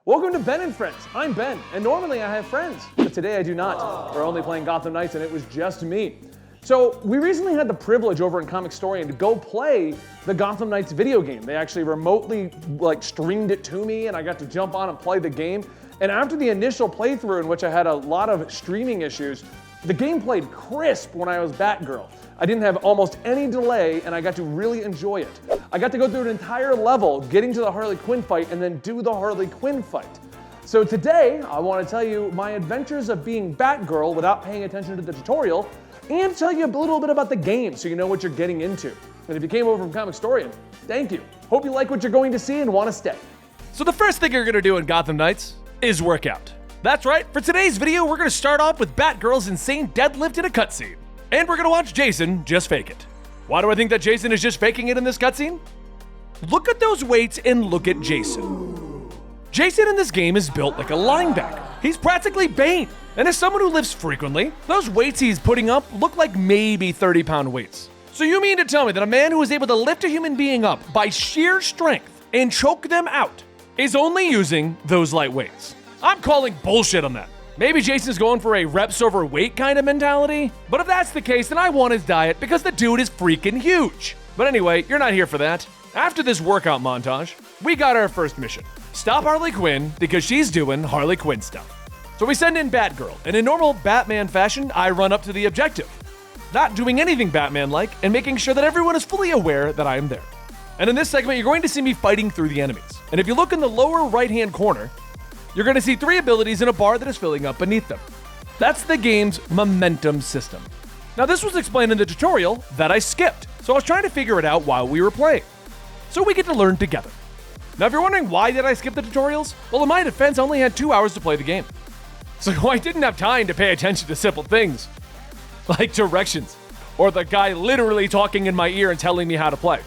Welcome to Ben and Friends. I'm Ben, and normally I have friends, but today I do not. We're only playing Gotham Knights, and it was just me. So we recently had the privilege over in Comicstorian to go play the Gotham Knights video game. They actually remotely streamed it to me, and I got to jump on and play the game. And after the initial playthrough, in which I had a lot of streaming issues, the game played crisp when I was Batgirl. I didn't have almost any delay, and I got to really enjoy it. I got to go through an entire level, getting to the Harley Quinn fight, and then do the Harley Quinn fight. So today, I want to tell you my adventures of being Batgirl without paying attention to the tutorial, and tell you a little bit about the game so you know what you're getting into. And if you came over from Comicstorian, thank you. Hope you like what you're going to see and want to stay. So the first thing you're going to do in Gotham Knights is work out. That's right, for today's video, we're going to start off with Batgirl's insane deadlift in a cutscene. And we're going to watch Jason just fake it. Why do I think that Jason is just faking it in this cutscene? Look at those weights and look at Jason. Jason in this game is built like a linebacker. He's practically Bane. And as someone who lifts frequently, those weights he's putting up look like maybe 30-pound weights. So you mean to tell me that a man who is able to lift a human being up by sheer strength and choke them out is only using those light weights? I'm calling bullshit on that. Maybe Jason's going for a reps over weight kind of mentality, but if that's the case, then I want his diet because the dude is freaking huge. But anyway, you're not here for that. After this workout montage, we got our first mission. Stop Harley Quinn because she's doing Harley Quinn stuff. So we send in Batgirl, and in normal Batman fashion, I run up to the objective. Not doing anything Batman-like, and making sure that everyone is fully aware that I am there. And in this segment, you're going to see me fighting through the enemies. And if you look in the lower right-hand corner, you're going to see 3 abilities in a bar that is filling up beneath them. That's the game's momentum system. Now this was explained in the tutorial that I skipped, so I was trying to figure it out while we were playing. So we get to learn together. Now if you're wondering why did I skip the tutorials, well in my defense I only had 2 hours to play the game. So I didn't have time to pay attention to simple things, like directions, or the guy literally talking in my ear and telling me how to play.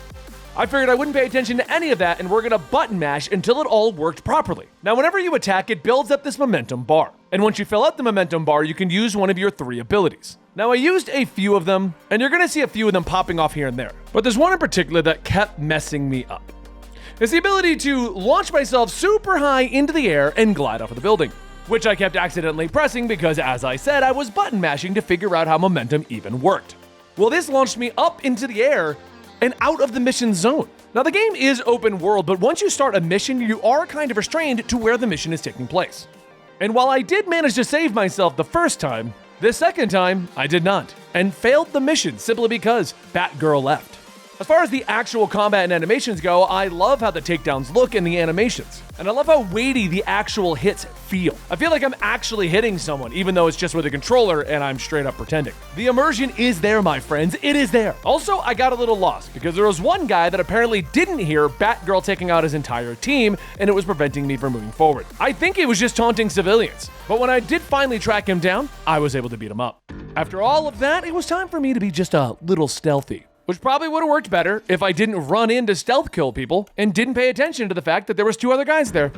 I figured I wouldn't pay attention to any of that and we're gonna button mash until it all worked properly. Now whenever you attack, it builds up this momentum bar. And once you fill out the momentum bar, you can use one of your 3 abilities. Now I used a few of them, and you're gonna see a few of them popping off here and there. But there's one in particular that kept messing me up. It's the ability to launch myself super high into the air and glide off of the building, which I kept accidentally pressing because, as I said, I was button mashing to figure out how momentum even worked. Well, this launched me up into the air and out of the mission zone. Now the game is open world, but once you start a mission, you are kind of restrained to where the mission is taking place. And while I did manage to save myself the first time, the second time I did not, and failed the mission simply because Batgirl left. As far as the actual combat and animations go, I love how the takedowns look in the animations. And I love how weighty the actual hits feel. I feel like I'm actually hitting someone, even though it's just with a controller and I'm straight up pretending. The immersion is there, my friends. It is there. Also, I got a little lost because there was one guy that apparently didn't hear Batgirl taking out his entire team, and it was preventing me from moving forward. I think he was just taunting civilians. But when I did finally track him down, I was able to beat him up. After all of that, it was time for me to be just a little stealthy. Which probably would have worked better if I didn't run in to stealth kill people and didn't pay attention to the fact that there was 2 other guys there.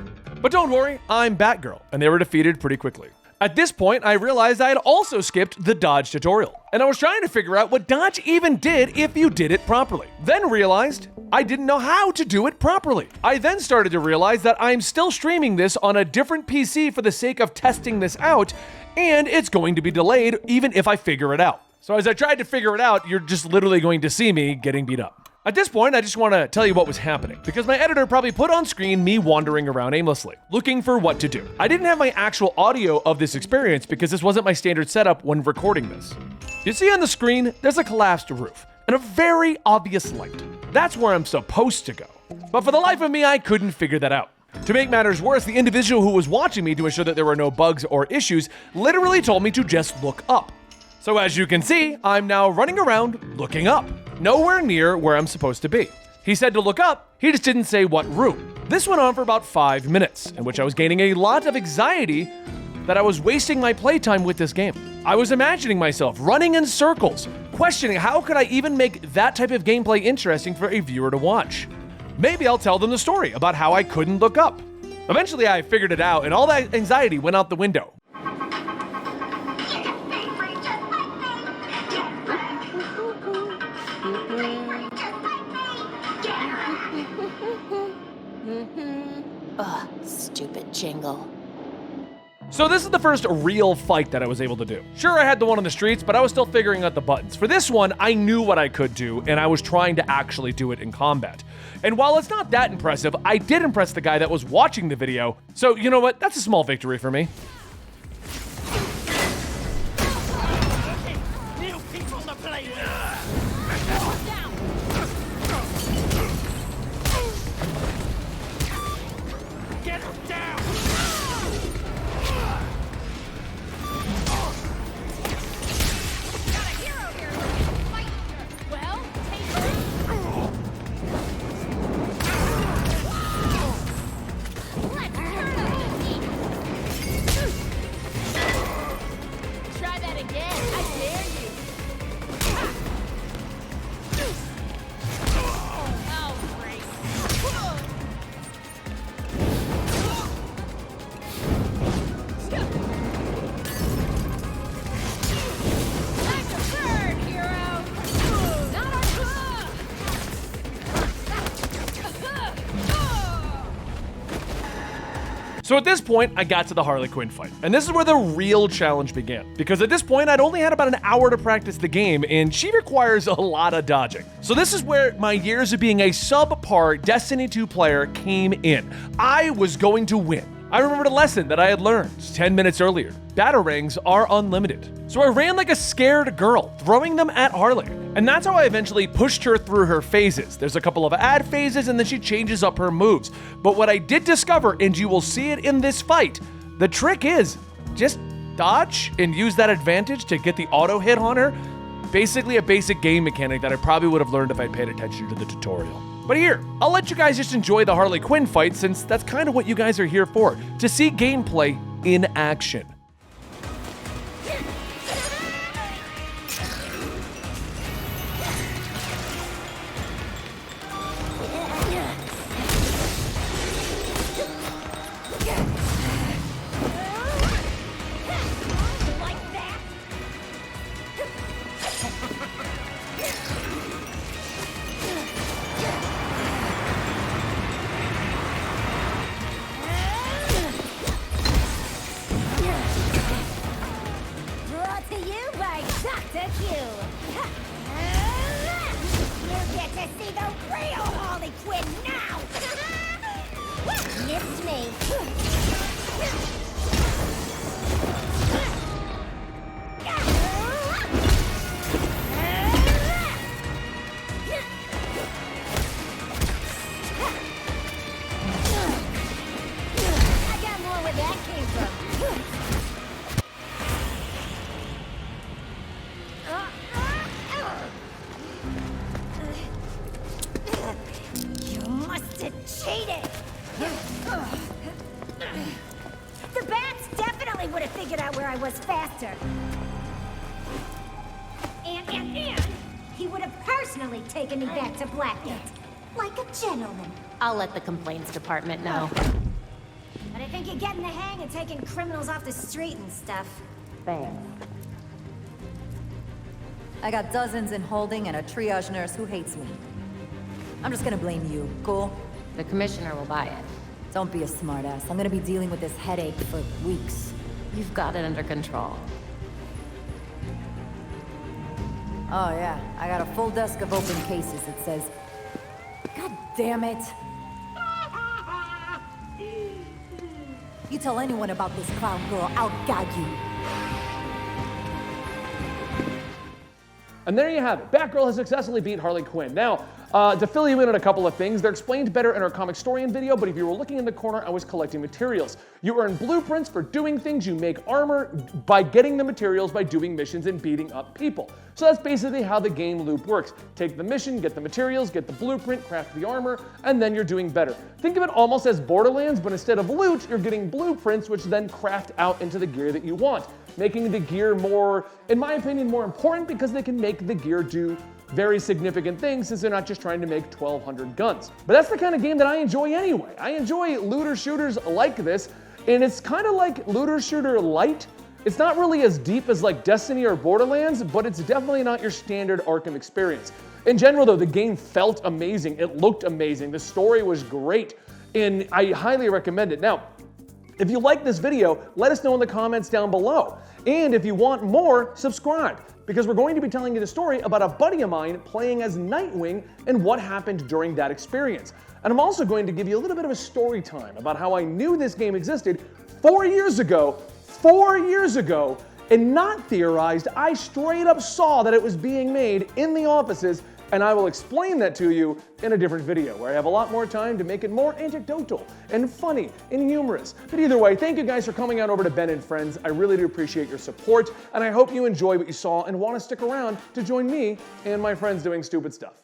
But don't worry, I'm Batgirl, and they were defeated pretty quickly. At this point, I realized I had also skipped the dodge tutorial, and I was trying to figure out what dodge even did if you did it properly. Then realized I didn't know how to do it properly. I then started to realize that I'm still streaming this on a different PC for the sake of testing this out, and it's going to be delayed even if I figure it out. So as I tried to figure it out, you're just literally going to see me getting beat up. At this point, I just want to tell you what was happening, because my editor probably put on screen me wandering around aimlessly, looking for what to do. I didn't have my actual audio of this experience because this wasn't my standard setup when recording this. You see on the screen, there's a collapsed roof and a very obvious light. That's where I'm supposed to go. But for the life of me, I couldn't figure that out. To make matters worse, the individual who was watching me to ensure that there were no bugs or issues literally told me to just look up. So as you can see, I'm now running around looking up, nowhere near where I'm supposed to be. He said to look up, he just didn't say what room. This went on for about 5 minutes, in which I was gaining a lot of anxiety that I was wasting my playtime with this game. I was imagining myself running in circles, questioning how could I even make that type of gameplay interesting for a viewer to watch. Maybe I'll tell them the story about how I couldn't look up. Eventually I figured it out and all that anxiety went out the window. Ugh, stupid angle. So this is the first real fight that I was able to do. Sure, I had the one on the streets, but I was still figuring out the buttons. For this one, I knew what I could do, and I was trying to actually do it in combat. And while it's not that impressive, I did impress the guy that was watching the video. So you know what? That's a small victory for me. New people to play with. Get him down! Got a hero here. Fight. Well, take her. Let's turn up the heat. Try that again. I dare you. Oh, great. Time to burn, hero! Not on So at this point, I got to the Harley Quinn fight. And this is where the real challenge began. Because at this point, I'd only had about an hour to practice the game, and she requires a lot of dodging. So this is where my years of being a subpar Destiny 2 player came in. I was going to win. I remembered a lesson that I had learned 10 minutes earlier. Batarangs are unlimited. So I ran like a scared girl, throwing them at Harley. And that's how I eventually pushed her through her phases. There's a couple of ad phases and then she changes up her moves. But what I did discover, and you will see it in this fight, the trick is just dodge and use that advantage to get the auto hit on her. Basically a basic game mechanic that I probably would have learned if I paid attention to the tutorial. But here, I'll let you guys just enjoy the Harley Quinn fight since that's kind of what you guys are here for, to see gameplay in action. like that. Brought to you by Dr. Q. You get to see the real Harley Quinn now. Missed me. I got more where that came from. You must have cheated! The bats definitely would have figured out where I was faster. And he would have personally taken me back to Blackgate. Like a gentleman. I'll let the complaints department know. But I think you're getting the hang of taking criminals off the street and stuff. Thanks. I got dozens in holding and a triage nurse who hates me. I'm just gonna blame you, cool? The commissioner will buy it. Don't be a smartass. I'm gonna be dealing with this headache for weeks. You've got it under control. Oh yeah, I got a full desk of open cases that says... God damn it! You tell anyone about this clown girl, I'll gag you. And there you have it. Batgirl has successfully beat Harley Quinn. Now, to fill you in on a couple of things, they're explained better in our Comicstorian video, but if you were looking in the corner, I was collecting materials. You earn blueprints for doing things, you make armor by getting the materials by doing missions and beating up people. So that's basically how the game loop works. Take the mission, get the materials, get the blueprint, craft the armor, and then you're doing better. Think of it almost as Borderlands, but instead of loot, you're getting blueprints, which then craft out into the gear that you want, making the gear more, in my opinion, more important because they can make the gear do very significant things since they're not just trying to make 1,200 guns. But that's the kind of game that I enjoy anyway. I enjoy looter shooters like this, and it's kind of like looter shooter light. It's not really as deep as like Destiny or Borderlands, but it's definitely not your standard Arkham experience. In general though, the game felt amazing, it looked amazing, the story was great, and I highly recommend it. Now, If you like this video, let us know in the comments down below. And if you want more, subscribe, because we're going to be telling you the story about a buddy of mine playing as Nightwing and what happened during that experience. And I'm also going to give you a little bit of a story time about how I knew this game existed 4 years ago, and not theorized. I straight up saw that it was being made in the offices, and I will explain that to you in a different video where I have a lot more time to make it more anecdotal and funny and humorous. But either way, thank you guys for coming on over to Ben and Friends. I really do appreciate your support, and I hope you enjoy what you saw and want to stick around to join me and my friends doing stupid stuff.